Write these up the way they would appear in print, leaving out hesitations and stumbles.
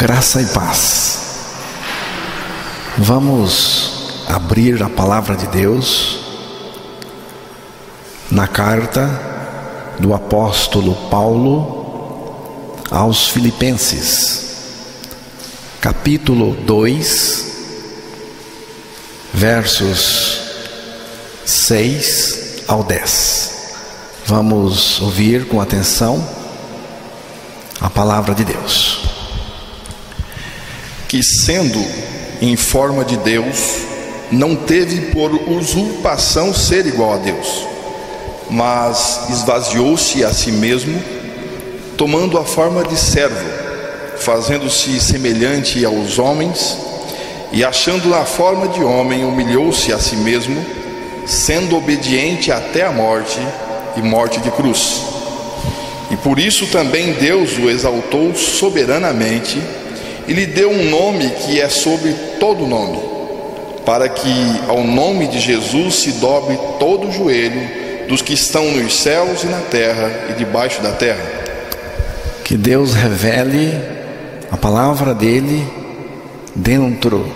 Graça e paz. Vamos abrir a palavra de Deus na carta do apóstolo Paulo aos Filipenses, capítulo 2, versos 6 ao 10. Vamos ouvir com atenção a palavra de Deus. Que sendo em forma de Deus, não teve por usurpação ser igual a Deus, mas esvaziou-se a si mesmo, tomando a forma de servo, fazendo-se semelhante aos homens, e achando na forma de homem, humilhou-se a si mesmo, sendo obediente até a morte, e morte de cruz. E por isso também Deus o exaltou soberanamente, e lhe deu um nome que é sobre todo nome, para que ao nome de Jesus se dobre todo o joelho dos que estão nos céus e na terra e debaixo da terra. Que Deus revele a palavra dele dentro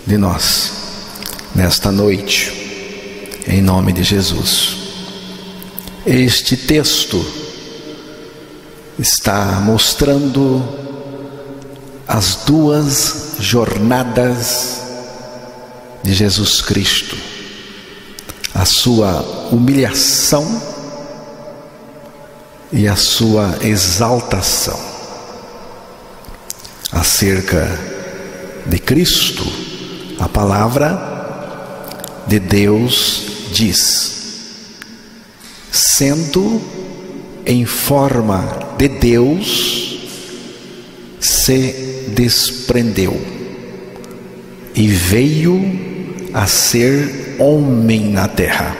de nós nesta noite, em nome de Jesus. Este texto está mostrando as duas jornadas de Jesus Cristo, a sua humilhação e a sua exaltação. Acerca de Cristo, a palavra de Deus diz: sendo em forma de Deus, se desprendeu e veio a ser homem na terra.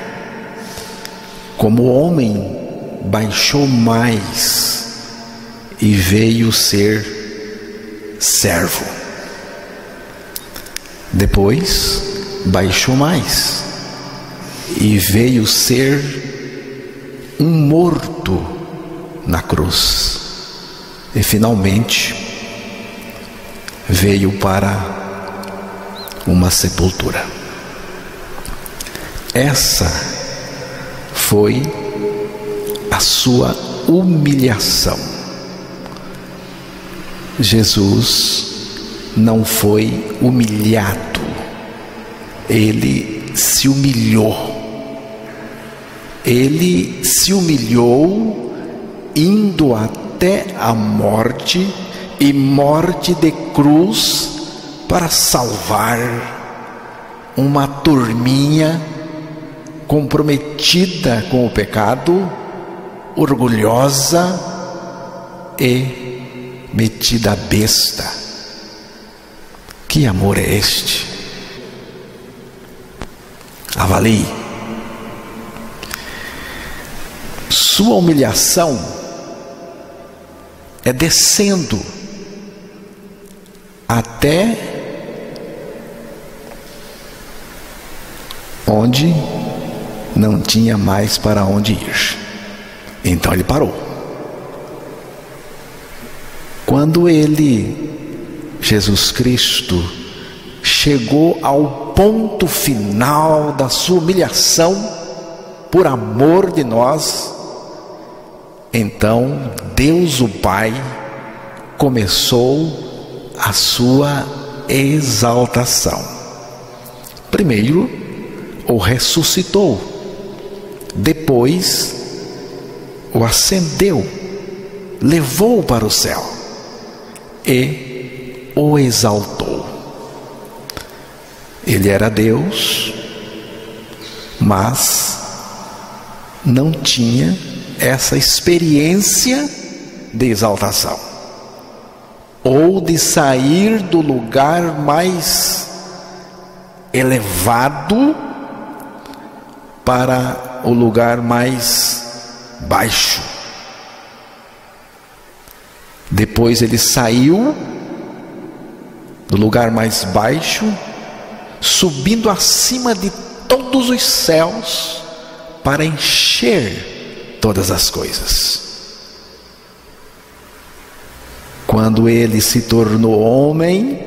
Como homem, baixou mais e veio ser servo. Depois, baixou mais e veio ser um morto na cruz. E finalmente veio para uma sepultura. Essa foi a sua humilhação. Jesus não foi humilhado, ele se humilhou. Ele se humilhou indo até a morte, e morte de cruz, para salvar uma turminha comprometida com o pecado, orgulhosa e metida à besta. Que amor é este? Avalie. Sua humilhação é descendo até onde não tinha mais para onde ir. Então ele parou. Quando Jesus Cristo, chegou ao ponto final da sua humilhação por amor de nós, então Deus o Pai começou a sua exaltação. Primeiro o ressuscitou, depois o ascendeu, levou para o céu e o exaltou. Ele era Deus, mas não tinha essa experiência de exaltação, ou de sair do lugar mais elevado para o lugar mais baixo. Depois ele saiu do lugar mais baixo, subindo acima de todos os céus, para encher todas as coisas. quando ele se tornou homem,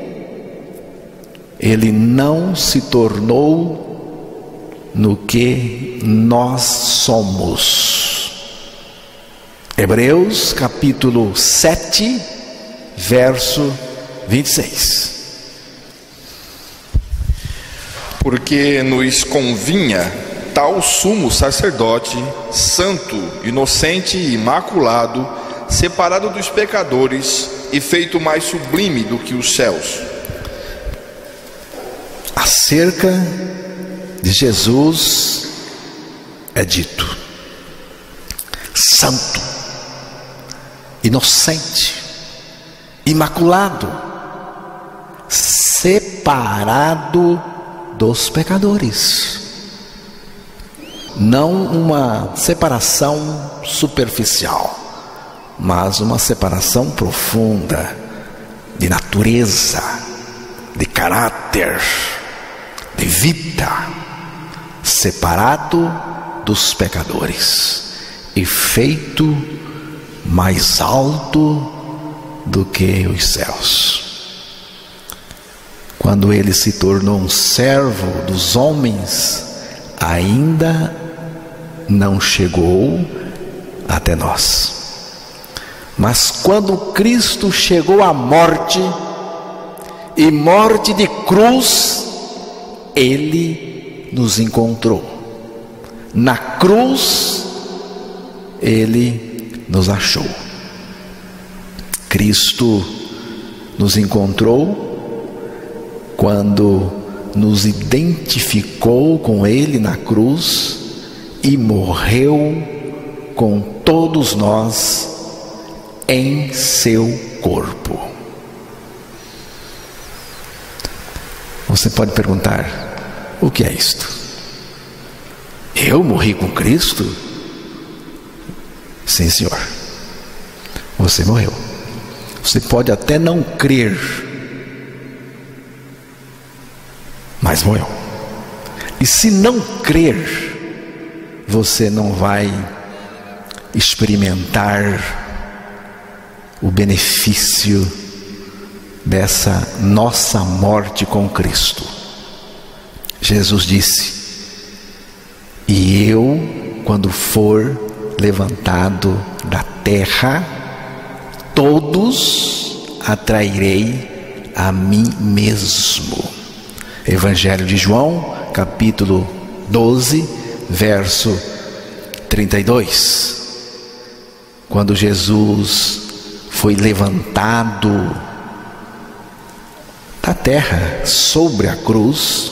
ele não se tornou no que nós somos. Hebreus capítulo 7, verso 26. Porque nos convinha tal sumo sacerdote, santo, inocente e imaculado, separado dos pecadores e feito mais sublime do que os céus. Acerca de Jesus é dito: santo, inocente, imaculado, separado dos pecadores. Não uma separação superficial, mas uma separação profunda, de natureza, de caráter, de vida, separado dos pecadores e feito mais alto do que os céus. Quando ele se tornou um servo dos homens, ainda não chegou até nós. Mas quando Cristo chegou à morte, e morte de cruz, ele nos encontrou. Na cruz, ele nos achou. Cristo nos encontrou quando nos identificou com ele na cruz e morreu com todos nós em seu corpo. Você pode perguntar: o que é isto? Eu morri com Cristo? Sim, senhor. Você morreu. Você pode até não crer, mas morreu. E se não crer, você não vai experimentar o benefício dessa nossa morte com Cristo. Jesus disse: e eu, quando for levantado da terra, todos atrairei a mim mesmo. Evangelho de João, capítulo 12, verso 32. Quando Jesus foi levantado da terra sobre a cruz,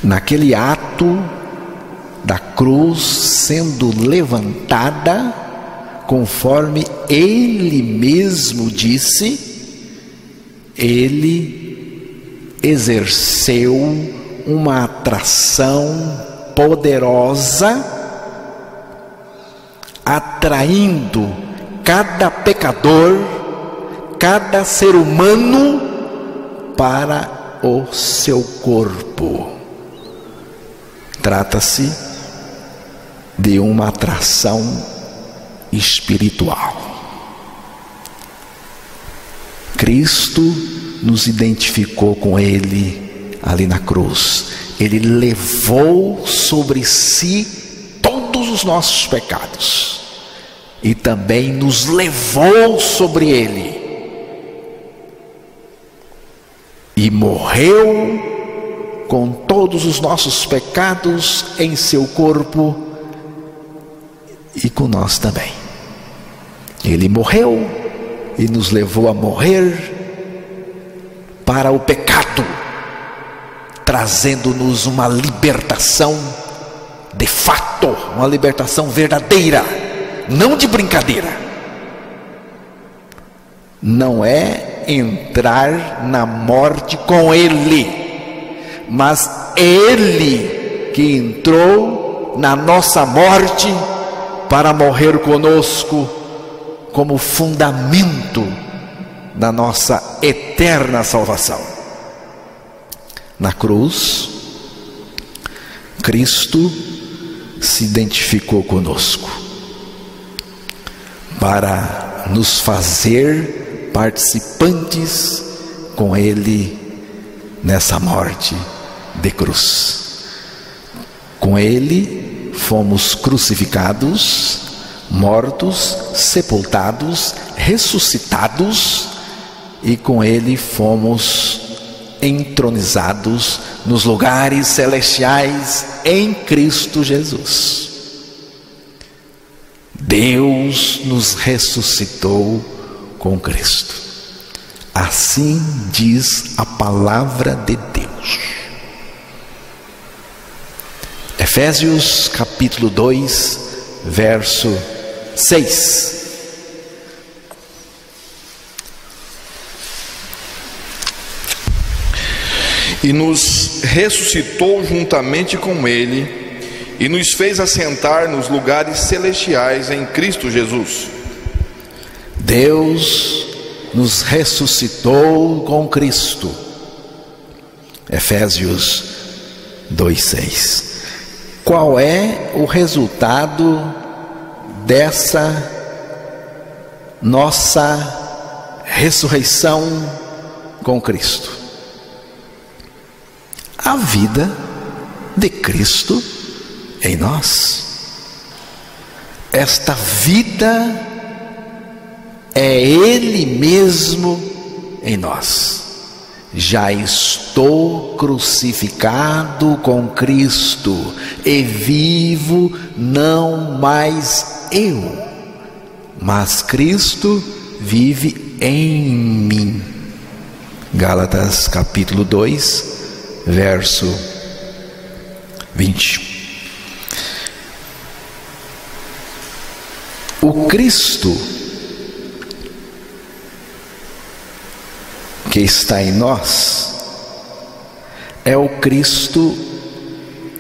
naquele ato da cruz sendo levantada, conforme ele mesmo disse, ele exerceu uma atração poderosa, atraindo cada pecador, cada ser humano para o seu corpo. Trata-se de uma atração espiritual. Cristo nos identificou com ele ali na cruz. Ele levou sobre si todos os nossos pecados e também nos levou sobre ele e morreu com todos os nossos pecados em seu corpo e com nós também. Ele morreu e nos levou a morrer para o pecado, trazendo-nos uma libertação de fato, uma libertação verdadeira, não de brincadeira. Não é entrar na morte com ele, mas ele que entrou na nossa morte para morrer conosco como fundamento da nossa eterna salvação. Na cruz, Cristo se identificou conosco para para nos fazer participantes com Ele nessa morte de cruz. Com Ele fomos crucificados, mortos, sepultados, ressuscitados, e com Ele fomos entronizados nos lugares celestiais em Cristo Jesus. Deus nos ressuscitou com Cristo. Assim diz a palavra de Deus. Efésios capítulo 2, verso 6. E nos ressuscitou juntamente com Ele, e nos fez assentar nos lugares celestiais em Cristo Jesus. Deus nos ressuscitou com Cristo. Efésios 2:6. Qual é o resultado dessa nossa ressurreição com Cristo? A vida de Cristo em nós. Esta vida é Ele mesmo em nós. Já estou crucificado com Cristo e vivo não mais eu, mas Cristo vive em mim. Gálatas capítulo 2, verso 20. O Cristo que está em nós é o Cristo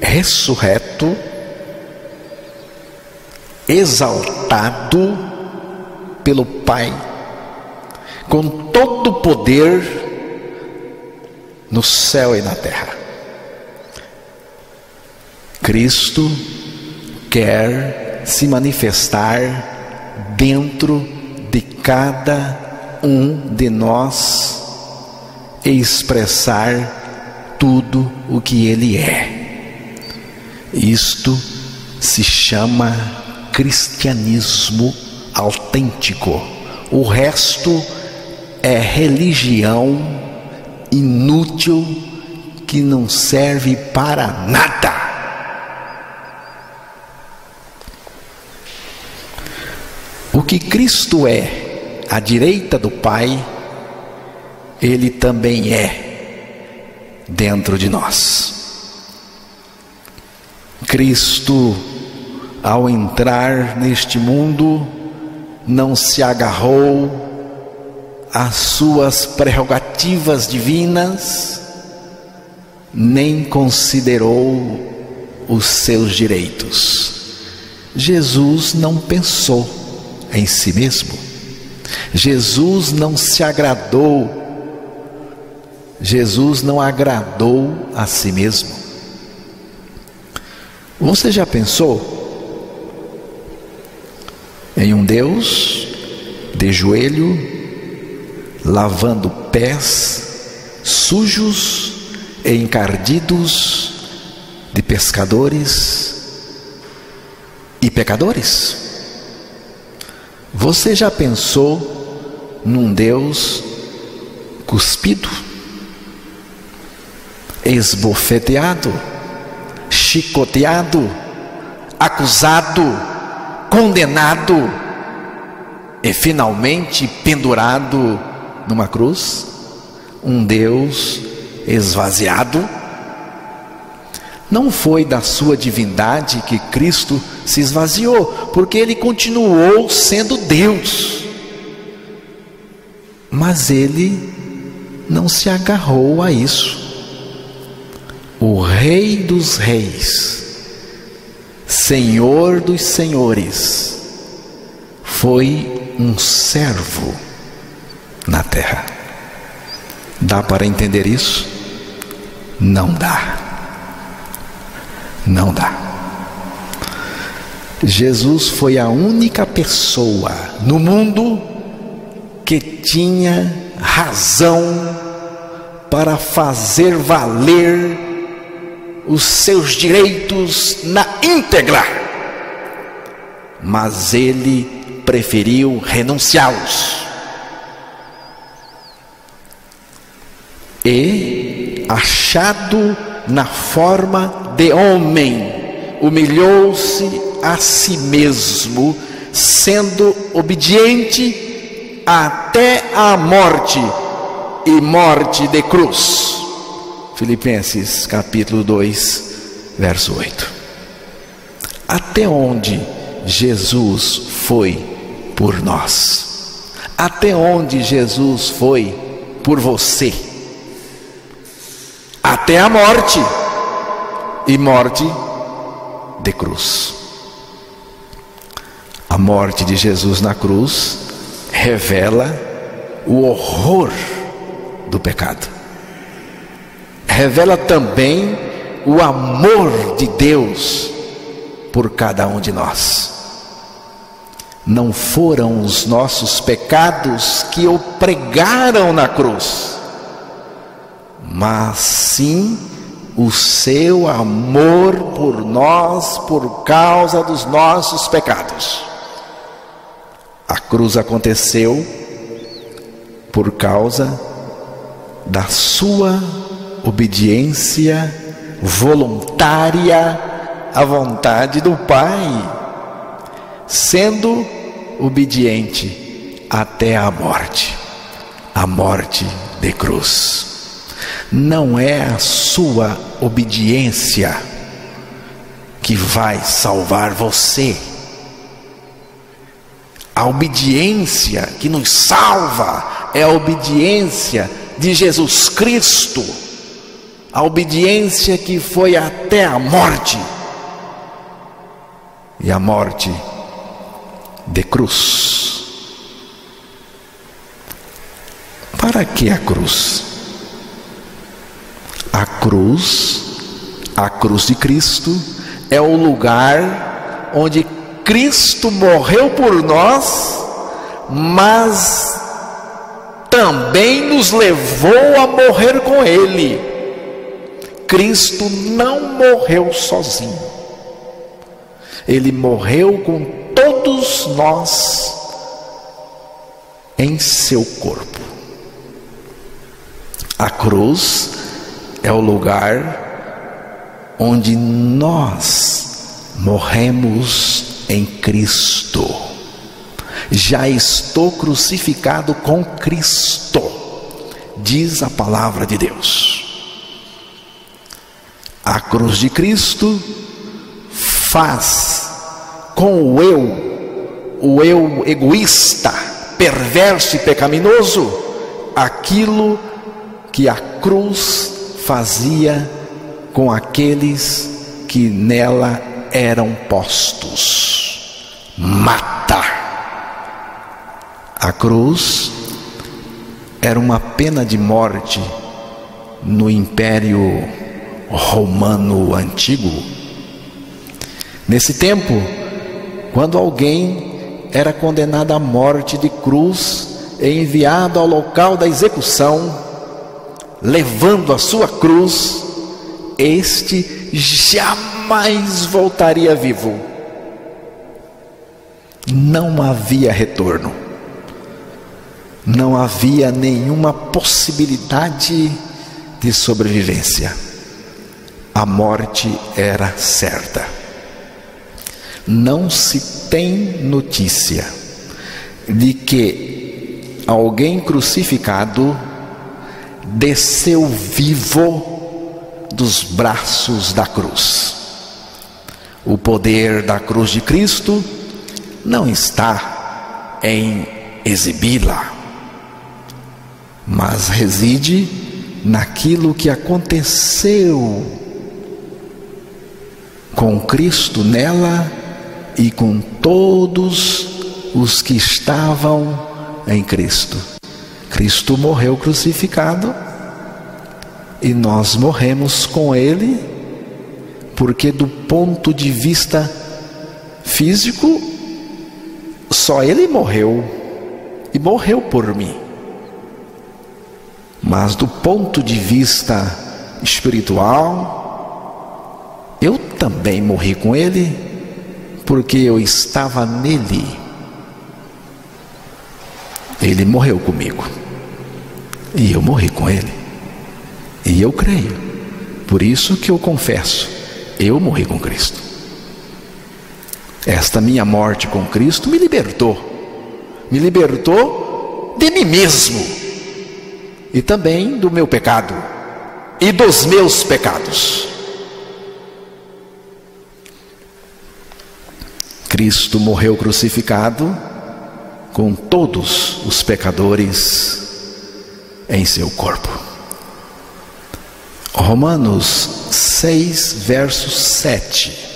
ressurreto, exaltado pelo Pai, com todo o poder no céu e na terra. Cristo quer se manifestar dentro de cada um de nós e expressar tudo o que Ele é. Isto se chama cristianismo autêntico. O resto é religião inútil que não serve para nada. O que Cristo é à direita do Pai, Ele também é dentro de nós. Cristo, ao entrar neste mundo, não se agarrou às suas prerrogativas divinas, nem considerou os seus direitos. Jesus não pensou em si mesmo. Jesus não se agradou. Jesus não agradou a si mesmo. Você já pensou em um Deus de joelho, lavando pés sujos e encardidos de pescadores e pecadores? Você já pensou num Deus cuspido, esbofeteado, chicoteado, acusado, condenado e finalmente pendurado numa cruz? Um Deus esvaziado? Não foi da sua divindade que Cristo se esvaziou, porque Ele continuou sendo Deus. Mas Ele não se agarrou a isso. O Rei dos Reis, Senhor dos Senhores, foi um servo na terra. Dá para entender isso? Não dá. Não dá. Jesus foi a única pessoa no mundo que tinha razão para fazer valer os seus direitos na íntegra, mas ele preferiu renunciá-los. E, achado na forma de homem, humilhou-se a si mesmo, sendo obediente até a morte, e morte de cruz. Filipenses capítulo 2, verso 8. Até onde Jesus foi por nós? Até onde Jesus foi por você? Até a morte, e morte de cruz. A morte de Jesus na cruz revela o horror do pecado. Revela também o amor de Deus por cada um de nós. Não foram os nossos pecados que o pregaram na cruz, mas sim o seu amor por nós, por causa dos nossos pecados. A cruz aconteceu por causa da sua obediência voluntária à vontade do Pai, sendo obediente até a morte de cruz. Não é a sua obediência que vai salvar você. A obediência que nos salva é a obediência de Jesus Cristo, a obediência que foi até a morte, e a morte de cruz. Para que a cruz? A cruz de Cristo é o lugar onde Cristo morreu por nós, mas também nos levou a morrer com Ele. Cristo não morreu sozinho. Ele morreu com todos nós em seu corpo. A cruz é o lugar onde nós morremos em Cristo. Já estou crucificado com Cristo, diz a palavra de Deus. A cruz de Cristo faz com o eu egoísta, perverso e pecaminoso, aquilo que a cruz fazia com aqueles que nela eram postos: matar. A cruz era uma pena de morte no Império Romano Antigo. Nesse tempo, quando alguém era condenado à morte de cruz e enviado ao local da execução, levando a sua cruz, este jamais voltaria vivo. Não havia retorno. Não havia nenhuma possibilidade de sobrevivência. A morte era certa. Não se tem notícia de que alguém crucificado desceu vivo dos braços da cruz. O poder da cruz de Cristo não está em exibi-la, mas reside naquilo que aconteceu com Cristo nela e com todos os que estavam em Cristo. Cristo morreu crucificado e nós morremos com Ele, porque do ponto de vista físico, só Ele morreu. e morreu por mim. Mas do ponto de vista espiritual, eu também morri com Ele, porque eu estava nele. Ele morreu comigo, e eu morri com Ele, e eu creio. Por isso que eu confesso, eu morri com Cristo. Esta minha morte com Cristo me libertou de mim mesmo, e também do meu pecado, e dos meus pecados. Cristo morreu crucificado com todos os pecadores em seu corpo. Romanos 6, verso 7.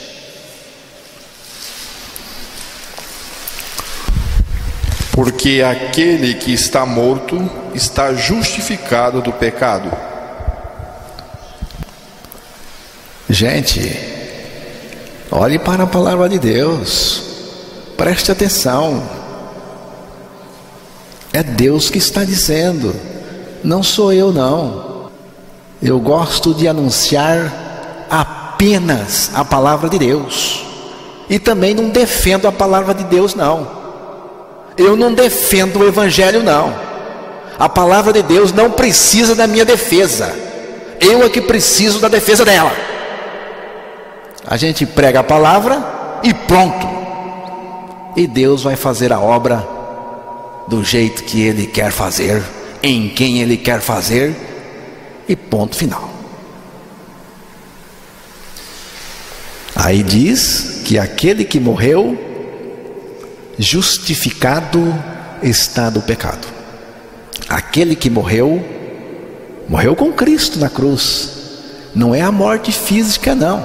Porque aquele que está morto está justificado do pecado. Gente, olhe para a palavra de Deus, preste atenção. É Deus que está dizendo, não sou eu não. Eu gosto de anunciar apenas a palavra de Deus, e também não defendo a palavra de Deus não. Eu não defendo o Evangelho não. A palavra de Deus não precisa da minha defesa, eu é que preciso da defesa dela. A gente prega a palavra e pronto, e Deus vai fazer a obra do jeito que Ele quer fazer, em quem Ele quer fazer, e ponto final. Aí diz que aquele que morreu, justificado está do pecado. Aquele que morreu com Cristo na cruz. Não é a morte física não,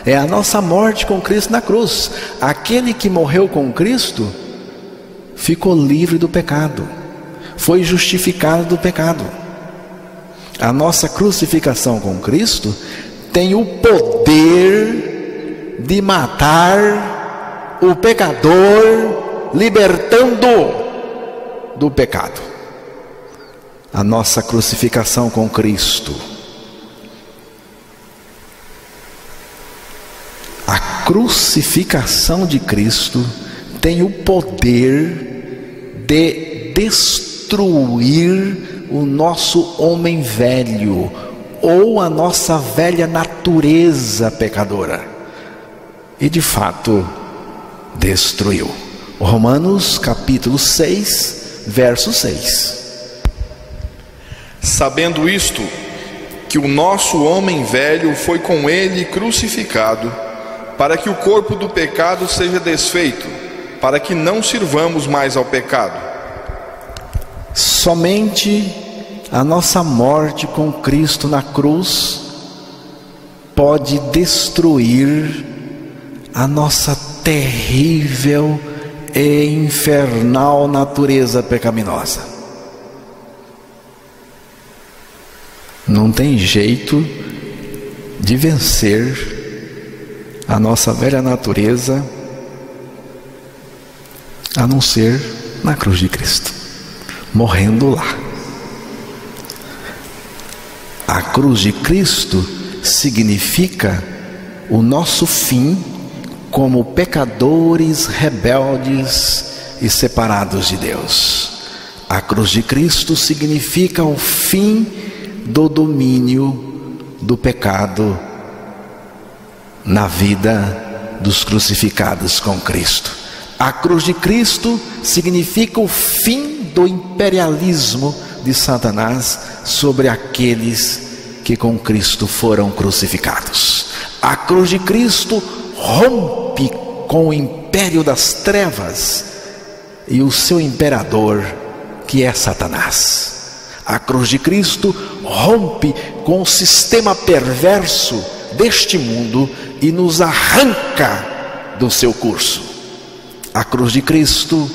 é a nossa morte com Cristo na cruz. Aquele que morreu com Cristo ficou livre do pecado, foi justificado do pecado. A nossa crucificação com Cristo tem o poder de matar o pecador, libertando do pecado. A nossa crucificação com Cristo, a crucificação de Cristo tem o poder de destruir o nosso homem velho, ou a nossa velha natureza pecadora. E de fato destruiu. Romanos capítulo 6, verso 6. Sabendo isto, que o nosso homem velho foi com Ele crucificado, para que o corpo do pecado seja desfeito, para que não sirvamos mais ao pecado. Somente a nossa morte com Cristo na cruz pode destruir a nossa terrível e infernal natureza pecaminosa. Não tem jeito de vencer a nossa velha natureza a não ser na cruz de Cristo, morrendo lá. A cruz de Cristo significa o nosso fim como pecadores rebeldes e separados de Deus. A cruz de Cristo significa o fim do domínio do pecado na vida dos crucificados com Cristo. A cruz de Cristo significa o fim do imperialismo de Satanás sobre aqueles que com Cristo foram crucificados. A cruz de Cristo rompe com o império das trevas e o seu imperador, que é Satanás. A cruz de Cristo rompe com o sistema perverso deste mundo e nos arranca do seu curso. A cruz de Cristo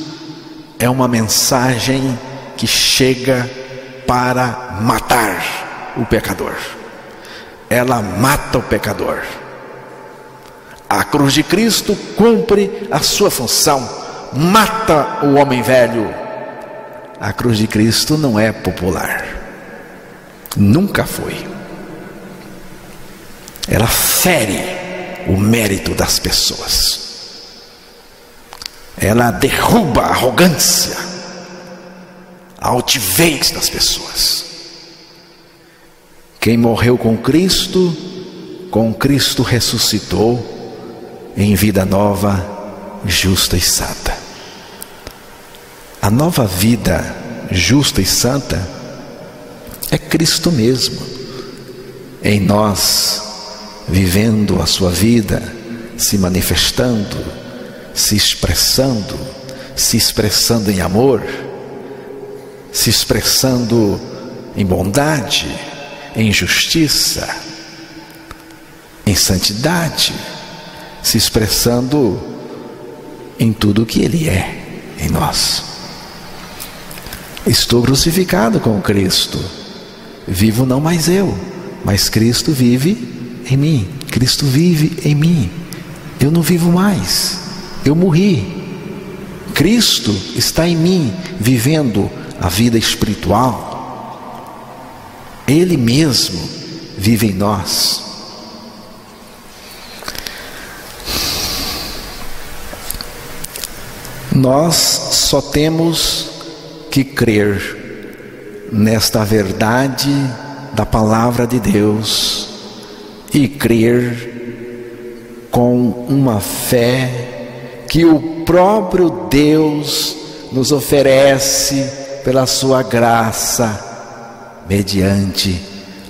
é uma mensagem que chega para matar o pecador. Ela mata o pecador. A cruz de Cristo cumpre a sua função, mata o homem velho a cruz de Cristo não é popular. Nunca foi. Ela fere o mérito das pessoas. Ela derruba a arrogância, a altivez das pessoas. Quem morreu com Cristo ressuscitou em vida nova, justa e santa. A nova vida justa e santa é Cristo mesmo, em nós, vivendo a sua vida, se manifestando, se expressando em amor, se expressando em bondade, em justiça, em santidade, se expressando em tudo o que Ele é em nós. Estou crucificado com Cristo, vivo não mais eu, mas Cristo vive em mim. Cristo vive em mim. Eu não vivo mais, eu morri. Cristo está em mim, vivendo a vida espiritual. Ele mesmo vive em nós. Nós só temos que crer nesta verdade da palavra de Deus e crer com uma fé que o próprio Deus nos oferece pela sua graça, mediante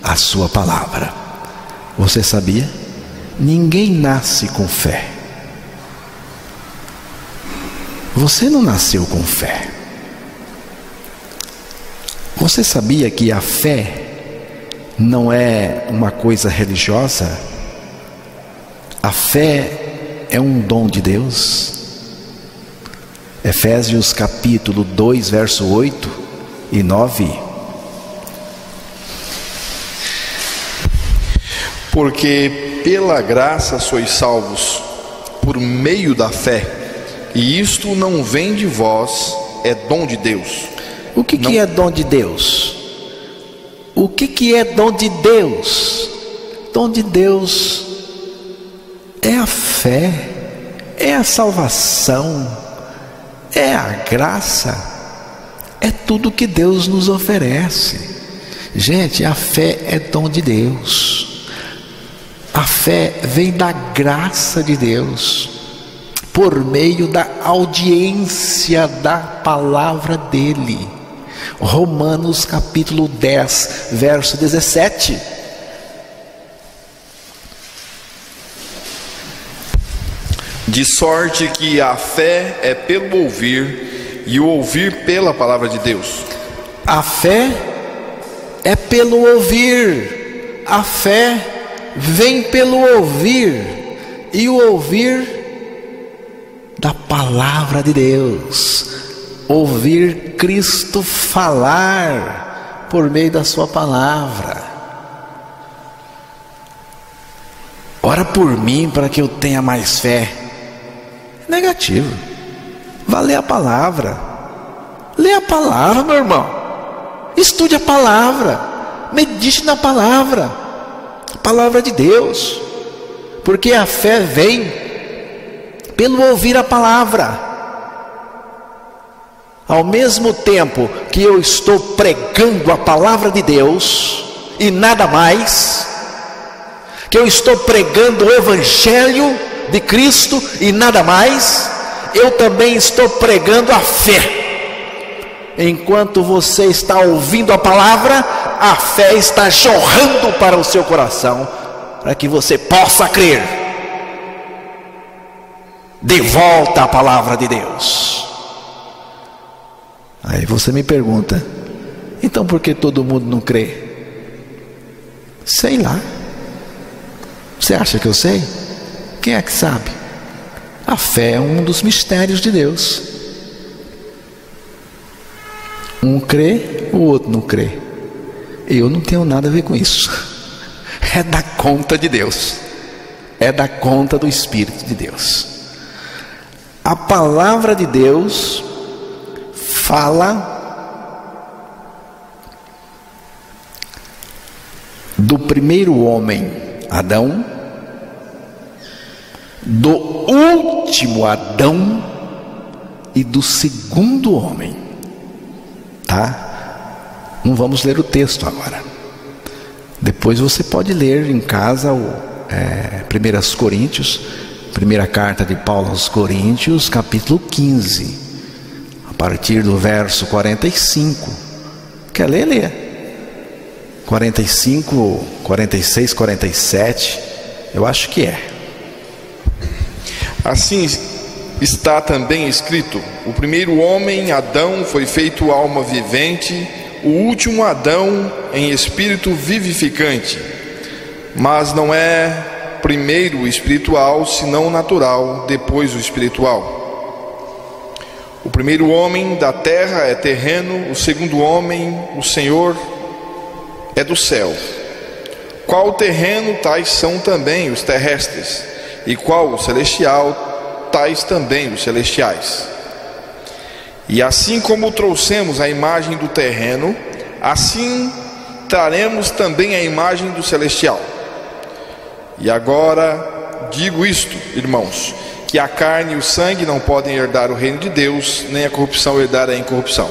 a sua palavra. Você sabia? Ninguém nasce com fé. Você não nasceu com fé. Você sabia que a fé não é uma coisa religiosa? A fé é um dom de Deus. Efésios capítulo 2, verso 8 e 9. Porque pela graça sois salvos, por meio da fé, e isto não vem de vós, é dom de Deus. O que é dom de Deus? O que é dom de Deus? Dom de Deus é a fé, é a salvação, é a graça, é tudo que Deus nos oferece. Gente, a fé é dom de Deus. A fé vem da graça de Deus, por meio da audiência da palavra dele. Romanos capítulo 10, verso 17. De sorte que a fé é pelo ouvir, e o ouvir pela palavra de Deus. A fé é pelo ouvir. A fé vem pelo ouvir, e o ouvir da palavra de Deus. Ouvir Cristo falar por meio da sua palavra. Ora por mim para que eu tenha mais fé. Negativo. Vá ler a palavra. Lê a palavra, meu irmão. Estude a palavra. Medite na palavra. A palavra de Deus. Porque a fé vem pelo ouvir a palavra. Ao mesmo tempo que eu estou pregando a palavra de Deus e nada mais, que eu estou pregando o Evangelho de Cristo e nada mais, eu também estou pregando a fé. Enquanto você está ouvindo a palavra, a fé está jorrando para o seu coração, para que você possa crer. De volta a palavra de Deus. Aí você me pergunta, então por que todo mundo não crê? Sei lá. Você acha que eu sei? Quem é que sabe? A fé é um dos mistérios de Deus. Um crê, o outro não crê. Eu não tenho nada a ver com isso. É da conta de Deus. É da conta do Espírito de Deus. A palavra de Deus fala do primeiro homem, Adão, do último Adão e do segundo homem. Tá? Não vamos ler o texto agora. Depois você pode ler em casa 1 Coríntios, primeira carta de Paulo aos Coríntios, capítulo 15, a partir do verso 45. Quer ler? Lê. 45, 46, 47, eu acho que é. Assim está também escrito: o primeiro homem, Adão, foi feito alma vivente, o último Adão em espírito vivificante. Mas não é primeiro o espiritual, senão o natural, depois o espiritual. O primeiro homem da terra é terreno, o segundo homem, o Senhor, é do céu. Qual o terreno, tais são também os terrestres, e qual o celestial, tais também os celestiais. E assim como trouxemos a imagem do terreno, assim traremos também a imagem do celestial. E agora digo isto, irmãos, que a carne e o sangue não podem herdar o reino de Deus, nem a corrupção herdar a incorrupção.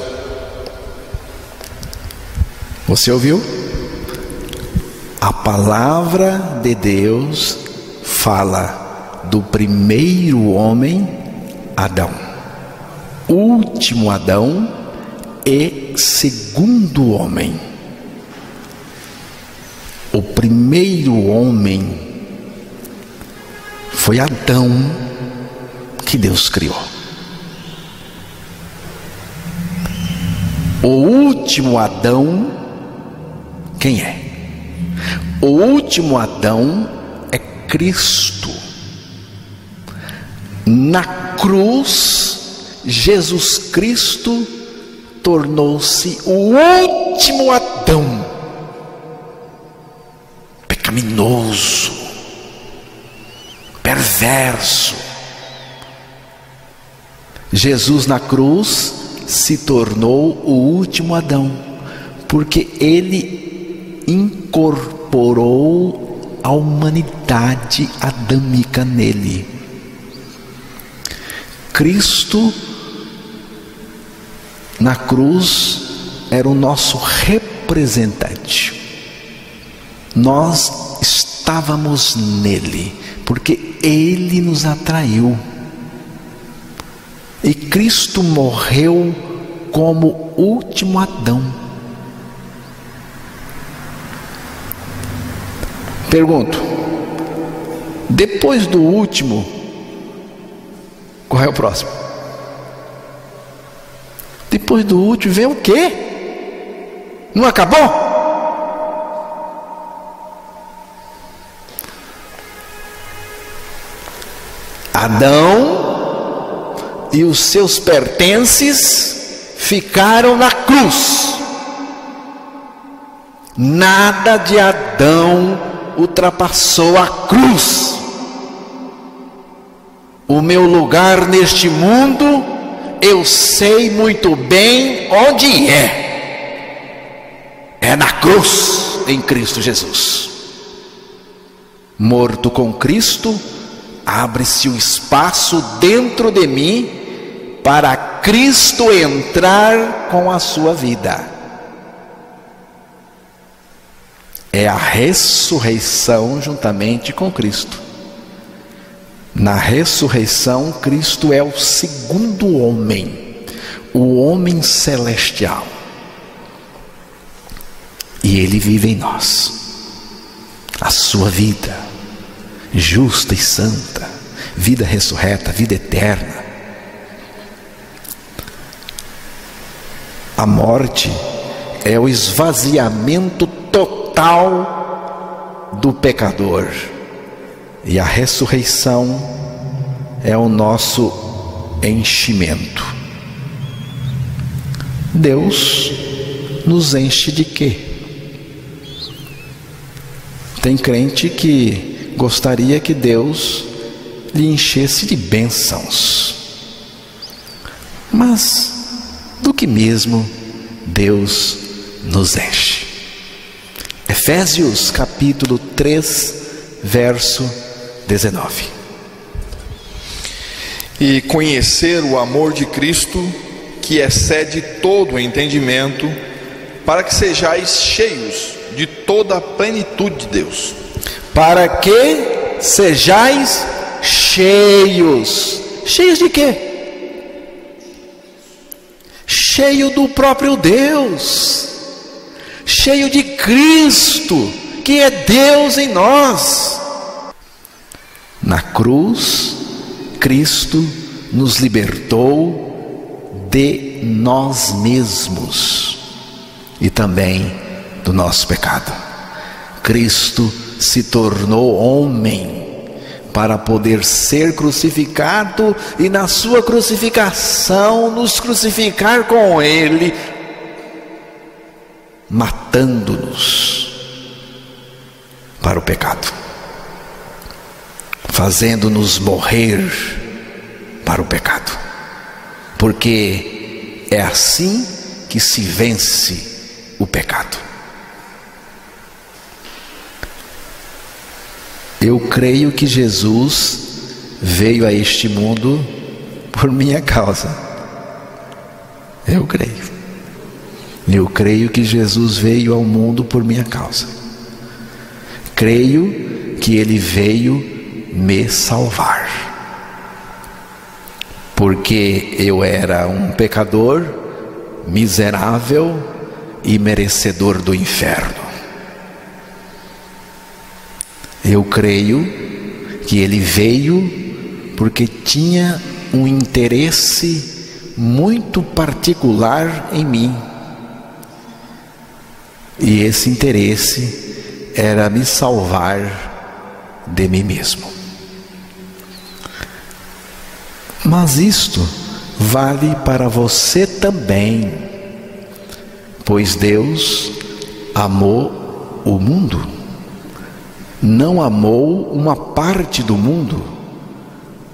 Você ouviu? A palavra de Deus fala do primeiro homem, Adão, último Adão e segundo homem. O primeiro homem foi Adão, que Deus criou. O último Adão, quem é? O último Adão é Cristo. Na cruz, Jesus Cristo tornou-se o último Adão, pecaminoso, perverso. Jesus na cruz se tornou o último Adão, porque ele incorporou a humanidade adâmica nele. Cristo na cruz era o nosso representante. Nós estávamos nele, porque ele nos atraiu. E Cristo morreu como último Adão. Pergunto: depois do último, qual é o próximo? Depois do último vem o quê? Não acabou? Adão e os seus pertences ficaram na cruz. Nada de Adão ultrapassou a cruz. O meu lugar neste mundo, eu sei muito bem onde é. É na cruz, em Cristo Jesus. Morto com Cristo, abre-se um espaço dentro de mim para Cristo entrar com a sua vida. É a ressurreição juntamente com Cristo. Na ressurreição, Cristo é o segundo homem, o homem celestial. E Ele vive em nós. A sua vida, justa e santa, vida ressurreta, vida eterna. A morte é o esvaziamento total do pecador. E a ressurreição é o nosso enchimento. Deus nos enche de quê? Tem crente que gostaria que Deus lhe enchesse de bênçãos. Mas do que mesmo Deus nos enche? Efésios capítulo 3, verso 19. E conhecer o amor de Cristo, que excede todo o entendimento, para que sejais cheios de toda a plenitude de Deus. Para que sejais cheios. Cheios de quê? Cheio do próprio Deus, cheio de Cristo, que é Deus em nós. Na cruz, Cristo nos libertou de nós mesmos e também do nosso pecado. Cristo se tornou homem para poder ser crucificado e na sua crucificação nos crucificar com Ele, matando-nos para o pecado, fazendo-nos morrer para o pecado, porque é assim que se vence o pecado. Eu creio que Jesus veio a este mundo por minha causa. Eu creio que Jesus veio ao mundo por minha causa. Creio que Ele veio me salvar, porque eu era um pecador miserável e merecedor do inferno. Eu creio que Ele veio porque tinha um interesse muito particular em mim. E esse interesse era me salvar de mim mesmo. Mas isto vale para você também, pois Deus amou o mundo. Não amou uma parte do mundo,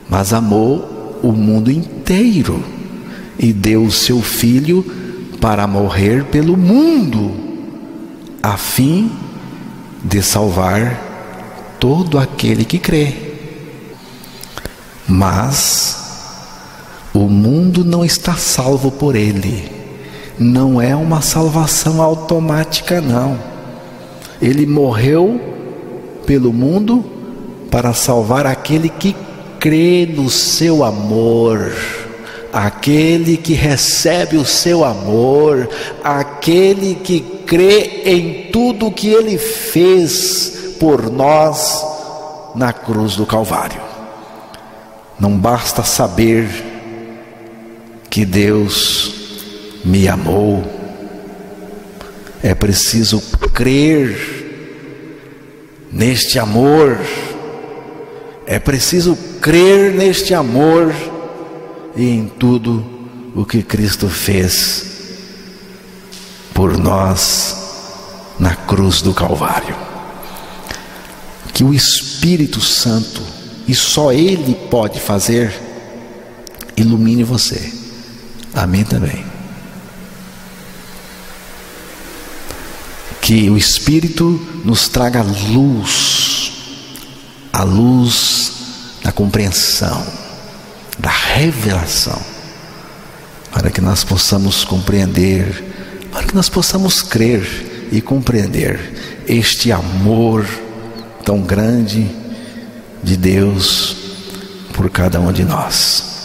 mas amou o mundo inteiro e deu o seu Filho para morrer pelo mundo, a fim de salvar todo aquele que crê. Mas o mundo não está salvo por Ele. Não é uma salvação automática, não. Ele morreu pelo mundo para salvar aquele que crê no seu amor, aquele que recebe o seu amor, aquele que crê em tudo que Ele fez por nós na cruz do Calvário. Não basta saber que Deus me amou, é preciso crer neste amor, é preciso crer neste amor e em tudo o que Cristo fez por nós na cruz do Calvário. Que o Espírito Santo, e só Ele pode fazer, ilumine você, a mim também. Que o Espírito nos traga luz, a luz da compreensão, da revelação, para que nós possamos compreender, para que nós possamos crer e compreender este amor tão grande de Deus por cada um de nós.